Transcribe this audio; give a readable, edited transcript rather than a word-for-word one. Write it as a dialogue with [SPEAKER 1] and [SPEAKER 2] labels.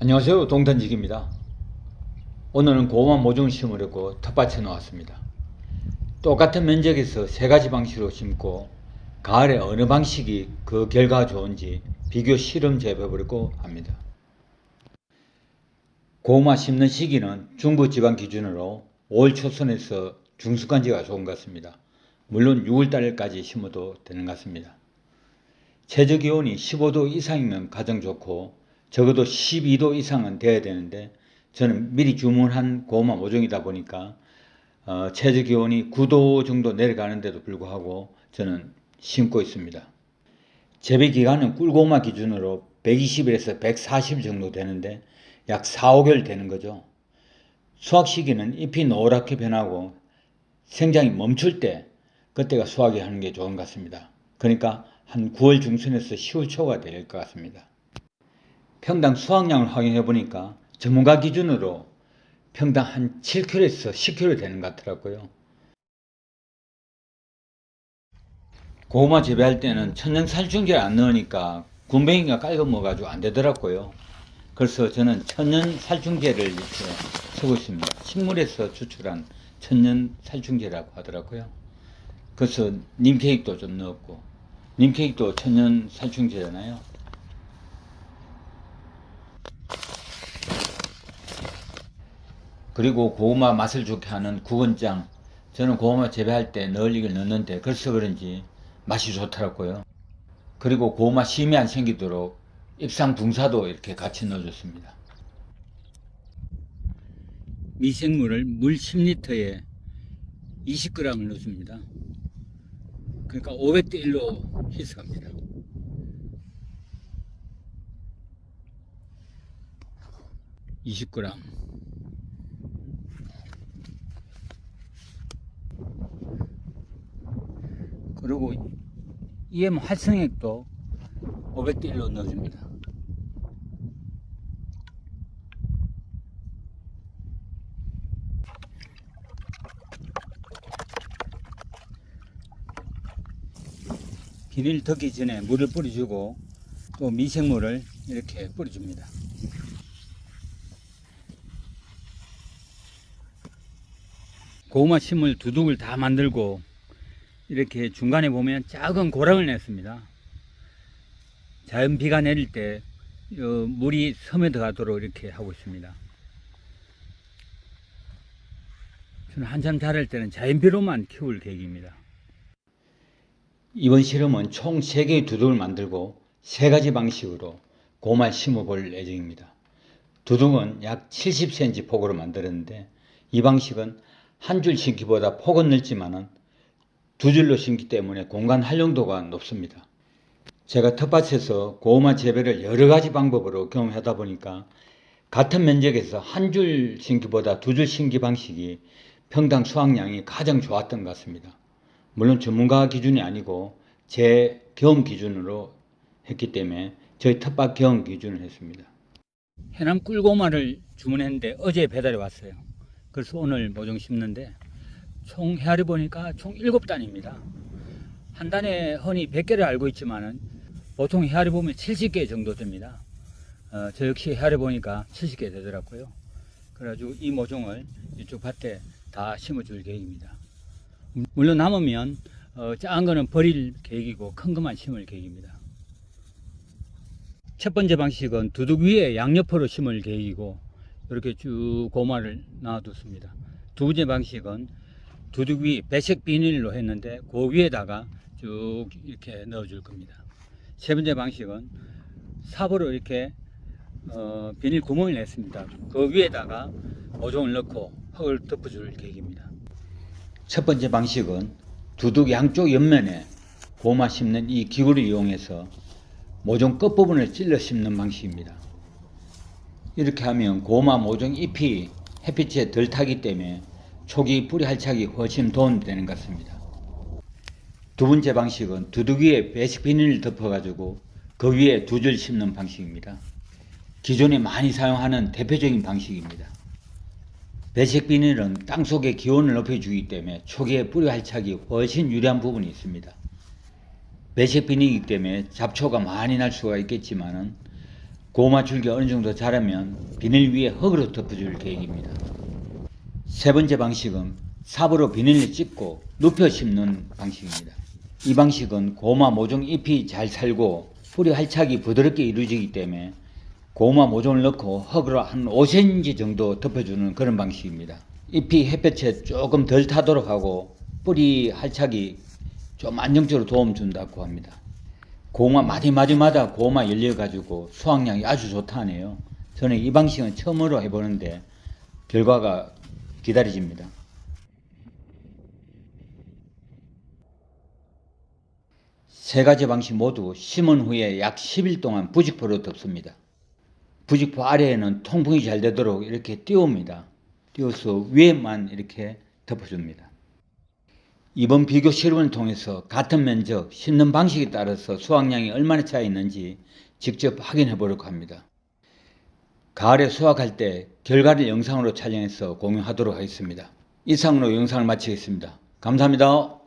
[SPEAKER 1] 안녕하세요, 동탄직입니다. 오늘은 고구마 모종을 심으려고 텃밭에 놓았습니다. 똑같은 면적에서 세 가지 방식으로 심고 가을에 어느 방식이 그 결과가 좋은지 비교 실험 재배해보려고 합니다. 고구마 심는 시기는 중부지방 기준으로 5월 초순에서 중순까지가 좋은 것 같습니다. 물론 6월달까지 심어도 되는 것 같습니다. 최저기온이 15도 이상이면 가장 좋고 적어도 12도 이상은 돼야 되는데 저는 미리 주문한 고구마 모종이다 보니까 최저기온이 9도 정도 내려가는데도 불구하고 저는 심고 있습니다. 재배기간은 꿀고구마 기준으로 120일에서 140일 정도 되는데 약 4, 5개월 되는 거죠. 수확 시기는 잎이 노랗게 변하고 생장이 멈출 때 그때가 수확이 하는 게 좋은 것 같습니다. 그러니까 한 9월 중순에서 10월 초가 될 것 같습니다. 평당 수확량을 확인해 보니까 전문가 기준으로 평당 한 7kg에서 10kg 되는 것 같더라고요. 고구마 재배할 때는 천연 살충제를 안 넣으니까 군뱅이가 깔아먹어가지고 안 되더라고요. 그래서 저는 천연 살충제를 이렇게 쓰고 있습니다. 식물에서 추출한 천연 살충제라고 하더라고요. 그래서 님케이크도 좀 넣었고, 님케이크도 천연 살충제잖아요. 그리고 고구마 맛을 좋게 하는 구건장, 저는 고구마 재배할 때 넣을 이걸 넣는데 그래서 그런지 맛이 좋더라고요. 그리고 고구마 심이 안 생기도록 입상 붕사도 이렇게 같이 넣어줬습니다. 미생물을 물 10리터에 20g을 넣습니다. 그러니까 500대 1로 희석합니다. (20g) 그리고 EM 활성액도 500대 1로 넣어줍니다. 비닐 덮기 전에 물을 뿌려주고 또 미생물을 이렇게 뿌려줍니다. 고구마 심을 두둑을 다 만들고 이렇게 중간에 보면 작은 고랑을 냈습니다. 자연 비가 내릴 때 물이 섬에 들어가도록 이렇게 하고 있습니다. 저는 한참 자랄 때는 자연비로만 키울 계획입니다. 이번 실험은 총 3개의 두둑을 만들고 3가지 방식으로 고구마를 심어볼 예정입니다. 두둑은 약 70cm 폭으로 만들었는데 이 방식은 한 줄 심기보다 폭은 넓지만 2줄로 심기 때문에 공간 활용도가 높습니다. 제가 텃밭에서 고구마 재배를 여러가지 방법으로 경험하다 보니까 같은 면적에서 한 줄 심기보다 2줄 심기 방식이 평당 수확량이 가장 좋았던 것 같습니다. 물론 전문가 기준이 아니고 제 경험 기준으로 했기 때문에 저희 텃밭 경험 기준을 했습니다. 해남 꿀고구마를 주문했는데 어제 배달이 왔어요. 그래서 오늘 모종 심는데 총 헤아려 보니까 총 7단입니다. 한 단에 흔히 100개를 알고 있지만은 보통 헤아려 보면 70개 정도 됩니다. 저 역시 헤아려 보니까 70개 되더라고요. 그래가지고 이 모종을 이쪽 밭에 다 심어줄 계획입니다. 물론 남으면 작은 거는 버릴 계획이고 큰 것만 심을 계획입니다. 첫 번째 방식은 두둑 위에 양옆으로 심을 계획이고 이렇게 쭉 고구마를 놔뒀습니다. 두 번째 방식은 두둑 위 배색 비닐로 했는데 그 위에다가 쭉 이렇게 넣어줄 겁니다. 세 번째 방식은 삽으로 이렇게 비닐 구멍을 냈습니다. 그 위에다가 모종을 넣고 흙을 덮어줄 계획입니다. 첫 번째 방식은 두둑 양쪽 옆면에 고구마 심는 이 기구를 이용해서 모종 끝부분을 찔러 심는 방식입니다. 이렇게 하면 고구마 모종 잎이 햇빛에 덜 타기 때문에 초기 뿌리 활착이 훨씬 도움되는 것 같습니다. 두 번째 방식은 두둑 위에 배식 비닐을 덮어가지고 그 위에 2줄 심는 방식입니다. 기존에 많이 사용하는 대표적인 방식입니다. 배식 비닐은 땅속의 기온을 높여주기 때문에 초기에 뿌리 활착이 훨씬 유리한 부분이 있습니다. 배식 비닐이기 때문에 잡초가 많이 날 수가 있겠지만은 고구마 줄기가 어느 정도 자라면 비닐 위에 흙으로 덮어줄 계획입니다. 세 번째 방식은 삽으로 비닐을 찢고 눕혀 심는 방식입니다. 이 방식은 고구마 모종 잎이 잘 살고 뿌리 활착이 부드럽게 이루어지기 때문에 고구마 모종을 넣고 흙으로 한 5cm 정도 덮어주는 그런 방식입니다. 잎이 햇볕에 조금 덜 타도록 하고 뿌리 활착이 좀 안정적으로 도움 준다고 합니다. 고구마 마디마디마다 고구마 열려가지고 수확량이 아주 좋다네요. 저는 이 방식은 처음으로 해보는데 결과가 기다려집니다. 세 가지 방식 모두 심은 후에 약 10일 동안 부직포로 덮습니다. 부직포 아래에는 통풍이 잘 되도록 이렇게 띄웁니다. 띄워서 위에만 이렇게 덮어줍니다. 이번 비교 실험을 통해서 같은 면적, 심는 방식에 따라서 수확량이 얼마나 차이 있는지 직접 확인해 보려고 합니다. 가을에 수확할 때 결과를 영상으로 촬영해서 공유하도록 하겠습니다. 이상으로 영상을 마치겠습니다. 감사합니다.